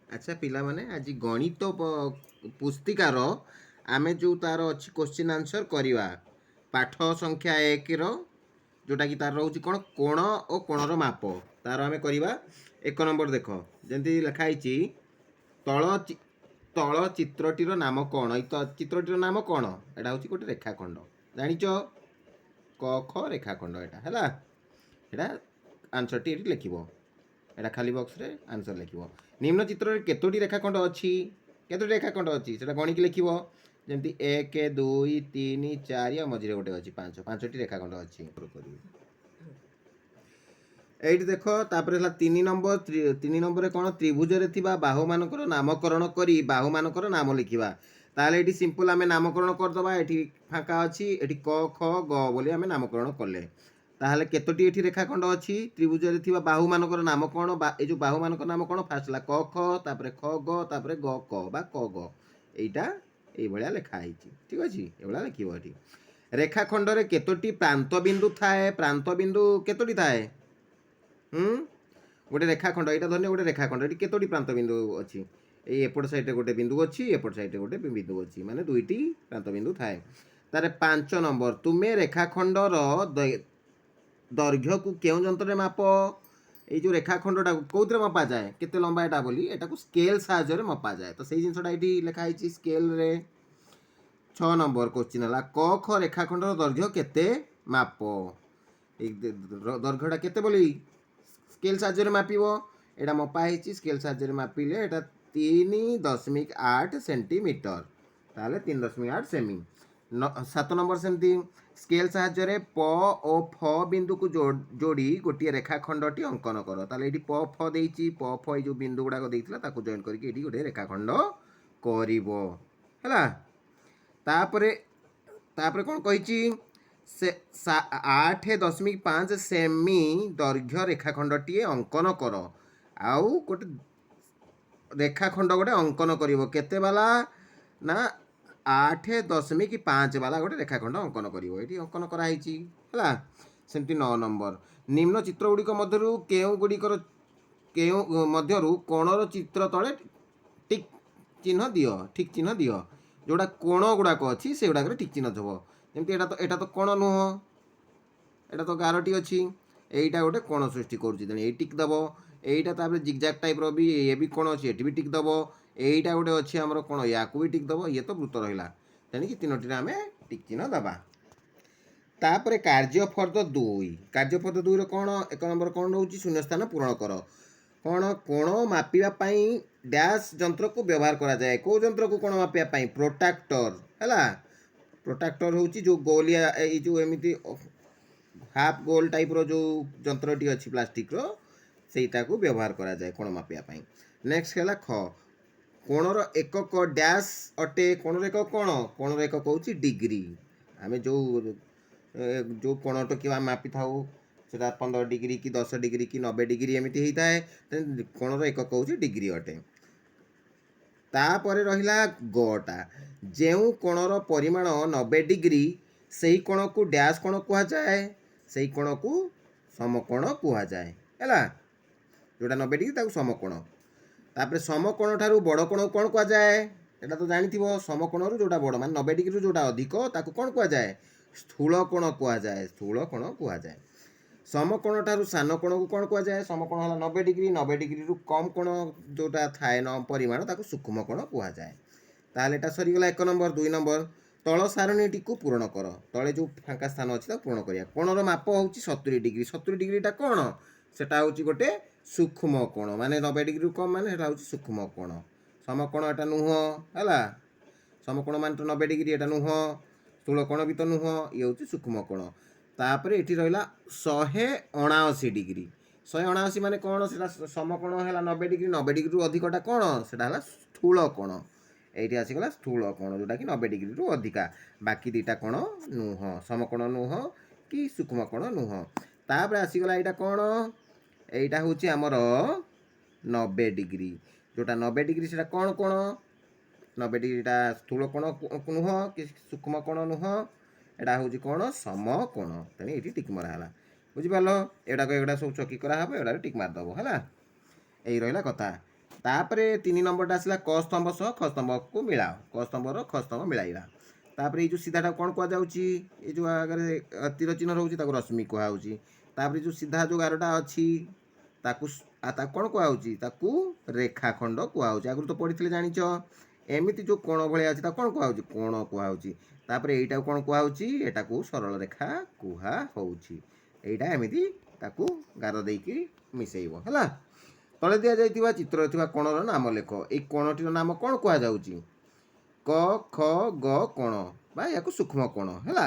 अच्छा पिला माने आज गणित पुस्तिकार आमे जो तार अच्छी क्वेश्चन आंसर करवा पाठ संख्या 1 रो जोटा कि तार रोचे कौन कोण और कोणर माप तार आमे करवा 1 नंबर देख जमी लिखाई तल तल चित्रटीर नाम कौन चित्रटीर नाम कौन एटा हूँ गोटे रेखाखंड जानिच क ख रेखाखंड एटा है आंसर टी लिखिबो एटा खाली बॉक्स रे आंसर लिखिबो निम्न चित्र रे केतोटी रेखाखंड अछि केतोटी रेखाखंड अछि सेटा गणिक लिखिबो जेमती 1 2 3 4 मझिरे गोटे अछि 5 5टी रेखाखंड अछि एइट देखो तापर हला 3 नंबर रे कोन त्रिभुज रे थिबा बाहु मानकर नामकरण करी बाहु मानकर नाम लिखिबा ताले एटी सिंपल आमे नामकरण कर दबा एटी फांका अछि एटी क ख ग बोली आमे नामकरण करले ताहले केतोटी एठी रेखाखंड अछि त्रिभुज रे थिबा बाहु मानकर नाम कोन ए जो बाहु मानकर नाम कोन फास्ट ला क ख तापर ख ग तापर ग क बा क ग एइटा एइ भलिया लेखा आइछि ठीक अछि एवला लिखिबो एठी रेखाखंड रे केतोटी प्रांत बिंदु थाए प्रांत बिंदु केतोटी थाए गोटे रेखाखंड एटा धरने गोटे रेखाखंड एटी केतोटी प्रांत बिंदु अछि ए एपट साइड रे गोटे बिंदु अछि एपट साइड रे गोटे बिंदु अछि माने दुईटी प्रांत बिंदु थाए तारे 5 नंबर तुमे रेखाखंड रो दैर्घ्य को केउ जंत्र रे माप এই যে রেখাখণ্ডটা কোউতরে মাপা যায় কেতে লম্বা এটা বলি এটাকে স্কেল সাহায্যে মাপা যায় তো সেই জিনিসটা এটি লেখা হয়েছি স্কেল রে 6 নম্বর কোশ্চিন হলা ক খ রেখাখণ্ডর দৈর্ঘ্য কেতে মাপ এই দৈর্ঘ্যটা কেতে বলি স্কেল সাহায্যে মাপিব এটা মপা হয়েছি স্কেল সাহায্যে মাপিলে এটা 3.8 সেন্টিমিটার তাহলে 3.8 সেমি 7 নম্বর সেমতি स्केल साहाय्य प ओ फ बिंदु को जोड़ी गोटे रेखाखंडटी अंकन कर ताले ये प फ देती प फ जो बिंदु गुड़ाक देता जॉइन करके गोटे रेखाखंड कर कौन कही से 8.5 सेमी दैर्घ्य रेखाखंडटी अंकन कर आउ गोटे रेखाखंड गोटे अंकन कर बाला ना 8.5 वाला गोटे रेखाखंड अंकन करिवो एटी अंकन कराई है सेमती 9 नंबर निम्न चित्र गुड़िक मध्यरु केउ गुड़िकर केउ मध्यरु कोणर चित्र तले टिक चिन्ह दियो ठीक चिन्ह दियो जोड़ा कोण गुड़ाक अच्छी से गुड़ाक टिक चिन्ह थब जमी एटा तो कोण नुह एटा तो गारटी अच्छी एटा गोटे कोण सृष्टि कर टिक दब एटा तापर जिगजैग टाइप रो भी ये भी कोण अच्छी एटी भी टिक दब एटा गोटे अच्छी आमर कोण या भी टिक दब ये तो वृत्त रहा तेणिक तीनोटी आम टिक चिन्ह दबा तापर कार्यफर्द 2 कार्यफर्द 2 कौन 1 नंबर कौन रोचे शून्यस्थान पूरण कर कौन कोण मापिबा डैश जंत्र को व्यवहार करा जाए को जंत्र को कोण मापिबा प्रोट्रैक्टर है प्रोट्रैक्टर हूँ जो गोलिया ये जो एमती हाफ गोल टाइप रो जो जंत्रटी अच्छी प्लास्टिक रो सेटा को व्यवहार करा जाए कोण मापिबा नेक्स्ट है ख कोणर एकक डैश अटे कोणर एकक कोण कोणर एकक हूँ डिग्री आम जो जो कोण टोकिया मापी था से 15 डिग्री कि 10 डिग्री कि 90 डिग्री एमती होता है कोणर एकक हूँ डिग्री अटे तापर रहिला गटा जो कोणर परिमाण 90 डिग्री से ही कोण को डैश कोण कह जाए से ही कोण को समकोण कह जाए है जोटा 90 डिग्री समकोण तापर समकोण ठारू बड़ कोण कौन कह जाए एटा तो जानी समकोण जोटा बड़ मान 90 डिग्री जोटा अधिक ताकू कौन कह जाए स्थूल कोण कह जाए स्थूल कोण कह जाए समकोण ठारू सान कोण को कौन कह जाए समकोण है 90 डिग्री 90 डिग्री रु कम कोण जोटा थाए न परिमाण ताकू सूक्ष्म कोण कह जाए ताहले एटा सरीगला 1 नंबर 2 नंबर तल सारणीटी को पूरण कर तले जो फांका स्थान अच्छी पूरण करिया कोणर माप हूँ 70 डिग्री 70 डिग्रीटा कौन सेटा हूँ गोटे सूक्ष्म कोण माने 90 डिग्री कम माने हूँ सूक्ष्म कोण समकोण एटा नुह है समकोण मान तो 90 डिग्री एटा नुह स्थूल कोण भी तो नुह ये हूँ सूक्ष्म कोण तापर ये रहा 179 डिग्री 179 माने कौन से समकोण है 90 डिग्री 90 डिग्री रु अधिकटा कौन से स्थूल कोण ये आसीगला स्थूल कोण जोटा कि 90 डिग्री रु अधिका बाकी दुईटा कोण नुह समकोण नुह कि सूक्ष्म कोण नुह तापर आसीगला यहाँ कौन এইটা হচ্ছে আমার 90 ডিগ্রি जोटा 90 डिग्री से कौन कोण 90 डिग्रीटा स्थूल कोण नुह कि सूक्ष्म कोण नुह एटा हूँ कौन समकोण तेणु ये टिक मराला बुझिपार एटा सब चकी कराब एटा टिक मारदेव है यही रहा कथा तापर 3 नंबरटा आसला क स्तंभ सह ख स्तंभ को मिलाओ क स्तंभर ख स्तंभ मिलाइबा तापर ये जो सीधाटा कौन कह जाउची ये जो आगे तीर चिन्ह रोची ताको रश्मि कहा होची तापर जो सीधा जो गारटा अछि ताकू कौन कहा होची ताकू रेखाखंड कहा होची आगु तो पढ़िथिले जानिछ एमिति जो कोण भलिया अछि ता कौन कहा होची कोण कहा होची तापर एटा कौन कहा होची एटा को सरल रेखा कहा होची एटा एमिति ताकू गार देकी मिसेइबो हला तले दिया जाइथिबा चित्र थिबा कोणर नाम लेख ए कोणटीर नाम कौन कहा जाउची क ख ग कोण बा याको सूक्ष्म कोण हला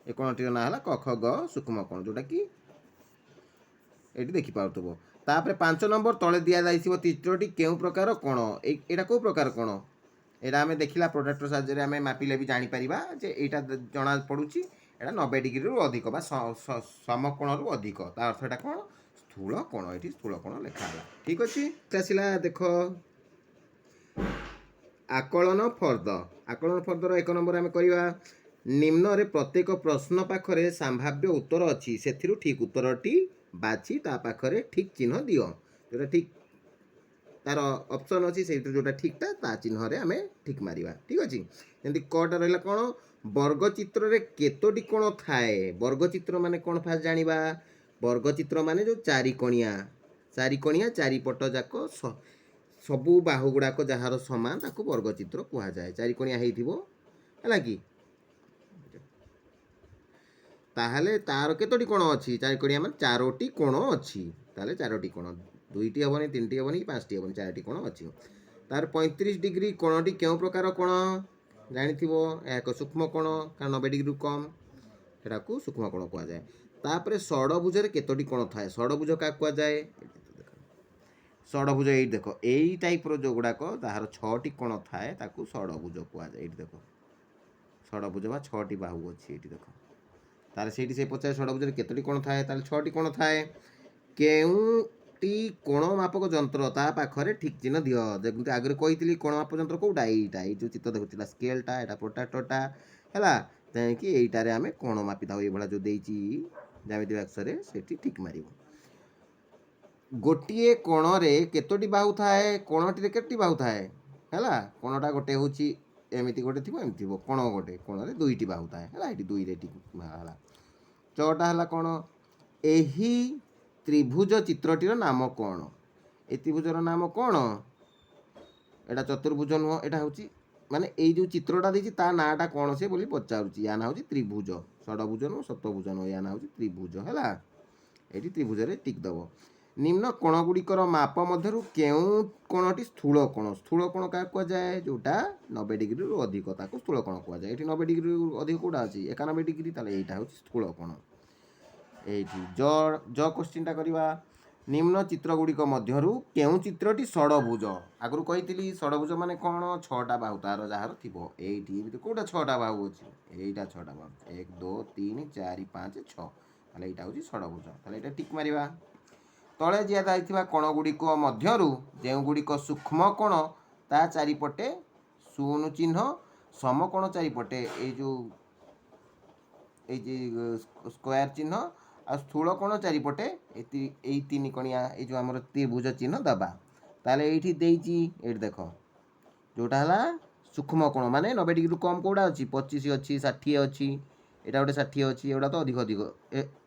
ए कोणटीर ना हला क ख ग सूक्ष्म कोण जोटा कि एटी देखि पाउतबो तापर 5 नंबर तले दिया जाइथिबो चित्रटी केउ प्रकार कोण एटा को प्रकार कोण एटा हमें देखिला प्रोडक्टर साहाय्य हमें मापिले भी जानि परिबा जे एटा जणा पडुची एटा 90 डिग्री रु अधिक बा समकोण रु अधिक ता अर्थ एटा कोण स्थूल कोण एटी स्थूल कोण लेखा हला ठीक अछि आसिला देखो आकलन फर्द 1 नंबर आम करवा निम्न रे प्रत्येक प्रश्न पाखरे संभाव्य उत्तर अच्छी से ठीक उत्तरटी बाछि ता पाखरे ठीक चिन्ह दियो जोटा ठीक तार ऑप्शन अच्छी से जोटा ठीकटा ता चिन्ह रे आमे ठीक मारिबा ठीक अछि जंती कटा रहला कोन वर्गचित्र रे केतोटी कोण थाए वर्गचित्र माने कोन फास जानिबा वर्गचित्र माने जो चारिकोणिया चारिपट जाक सबू बाहु गुड़ाक जार समान ताको वर्गचित्र कह जाए चारिकोणिया हेइथिबो हला कि ताहले तार केतोटी कोण अछि चारिकोणिया माने चारोटी कोण अछि ताहले चारोटी कोण दुईटी हबनी तीनटी हबनी पांचटी हबनी चारोटी कोण अछि तार 35 डिग्री कोणटी केउ प्रकार कोण जानिथिबो एक सूक्ष्म कोण कारण 90 डिग्री कम एटा को सूक्ष्म कोण कह जाए तापरे षडभुज रे केतोटी कोण थाए षडभुज का कह जाए षडभुज ये देख यही टाइप रो जो गुड़ाक तार 6टी कोण थाए ताकू षडभुज कह जाए देख षडभुज बा 6टी बाहु अछि एटी देख तार सेठी से पचास षडभुज केतोटी कोण थाए तार 6टी कोण थाए केउटी कोण मापक यंत्र ता पाखरे ठीक चिन्ह दियो जेमति आगे कहितली कोण मापक यंत्र कोउटा एटा ए जो चित्र देखुतिला स्केलटा एटा प्रोट्रैक्टरटा हैला तें कि एटा रे हमें कोण मापी थाउ ए भला जो देइची ज्यामिति बॉक्स रे सेठी ठीक मारिबो गोटिए कोण रे केतोटी बाहु थाए कोणटी रे केतोटी बाहु थाए हैला कोणटा गोटे होची एमिति गोटे थिबो एमिति थिबो कोण गोटे कोण रे दुईटी बाहु थाए हैला एटी दुई रे ठीक हैला चौटा हैला कोण एही त्रिभुज चित्रटीर नाम कोण ए त्रिभुजर नाम कोण एटा चतुर्भुज नुह एटा होची माने ए जो चित्रटा देछि ता नाटा कोण से बोली पचारुची या ना होची त्रिभुज षडभुज नु सप्तभुज नु या ना होची त्रिभुज हैला एटी त्रिभुज रे टिक दबो निम्न कोण गुड़िकर माप मध्यरु केउ कोणटी स्थूल कोण का कह जाए जोटा 90 डिग्री रु अधिक ताको स्थूल कोण कह जाए एटी 90 डिग्री रु अधिक कोडा अछि 91 डिग्री ताले एटा होची स्थूल कोण एटी ज क्वेश्चन टा करबा निम्न चित्र गुड़िक मध्यरु केउ चित्रटी षडभुज आगु कहितली षडभुज माने कोण 6टा बाहु तार जहार थिबो एटी कोटा 6टा बाहु अछि एटा 6टा बाहु 1 2 3 4 5 6 ताले एटा होची षडभुज ताले एटा टिक मारिबा तले दिया जाइथिबा कोण गुड़िक मध्यरु जेउ गुड़िक सूक्ष्म कोण ता चारिपटे शून्य चिन्ह समकोण चारिपटे ए जो ए जे स्क्वायर चिन्ह आ स्थूल कोण चारिपटे ए तीन कोणिया ए जो हमर त्रिभुज चिन्ह दबा ताले एठी देइची एठी देखो जोटा हला सूक्ष्म कोण माने 90 डिग्री कम कोडा अछि 25 अछि 60 अछि एटा गोटे 60 अछि एडा तो अधिक अधिक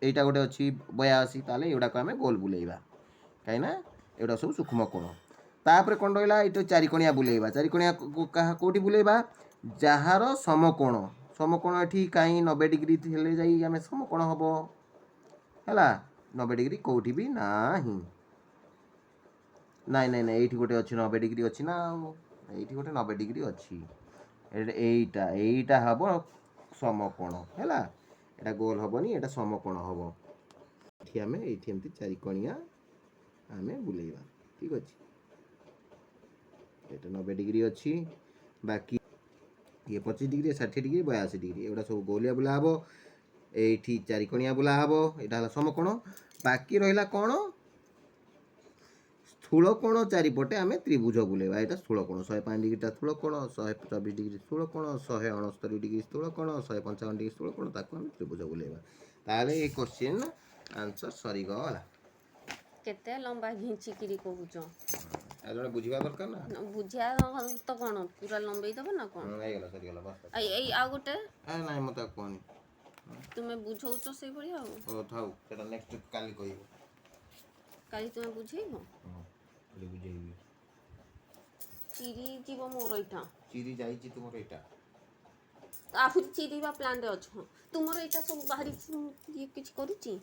एटा गोटे अछि 82 ताले एडा को हमें गोल बुलेइबा काइना एडा सब सूक्ष्म कोण तापर कोन रहला एतो चारि कोणिया बुलेइबा चारि कोणिया कोठी बुलेइबा जहार समकोण एठी काई 90 डिग्री हेले जाई हमें समकोण हबो हैला 90 डिग्री कोठी भी नाही नाइ नाइ नाइ एठी गोटे अछि 90 डिग्री अछि ना एठी गोटे 90 डिग्री अछि एईटा हबो समकोण हैला एटा गोल हबनी एटा समकोण हबो एठी हमें एठी एमती चारि कोणिया हमें बुलेइबा ठीक अछि एटा 90 डिग्री अछि बाकी ये 25 डिग्री 60 डिग्री 82 डिग्री एटा सब गोलिया बुला हबो एठी चारि कोणिया बुला हबो एटा हला समकोण बाकी रहिला कोण स्थूल कोण चारिपटे आम त्रिभुज बुलेवा यहाँ स्थूल कोण 105 डिग्री स्थूल कोण 124 डिग्री स्थूल कोण 169 डिग्री स्थूल कोण 155 डिग्री स्थूल कोण ताको आम त्रिभुज बुलेवा ताले ए क्वेश्चन आंसर सरी गला केते लंबा घिंची किरी कहूचो ଆଉ ଜଣେ ବୁଝିବା ଦରକାର ନା। ବୁଝିବା ତ କ'ଣ ପୁରା ଲମ୍ବେଇ ଦେବ ନା କ'ଣ? ହେଇଗଲା ସରିଗଲା ବାସ୍। ଏଇ ଆଉ ଗୋଟେ ନାଇଁ ମୋତେ ଆଉ କୁହନି। ତୁମେ ବୁଝଉଛ ସେଇଭଳିଆ ଆଉ। ଓ ଥାଉ ସେଟା ନେକ୍ସଟ କାଲି କହିବ। କାଲି ତୁମେ ବୁଝେଇବ? କାଲି ବୁଝେଇବି। ଚିରି ଯିବ ମୋର ଏଇଟା। ଚିରି ଯାଇଛି ତୁମର ଏଇଟା। ଆହୁରି ଚିରିବା ପ୍ଲାନ୍ରେ ଅଛ। ତୁମର ଏଇଟା ସବୁ ବାହାରି ଇଏ କିଛି କରୁଛି?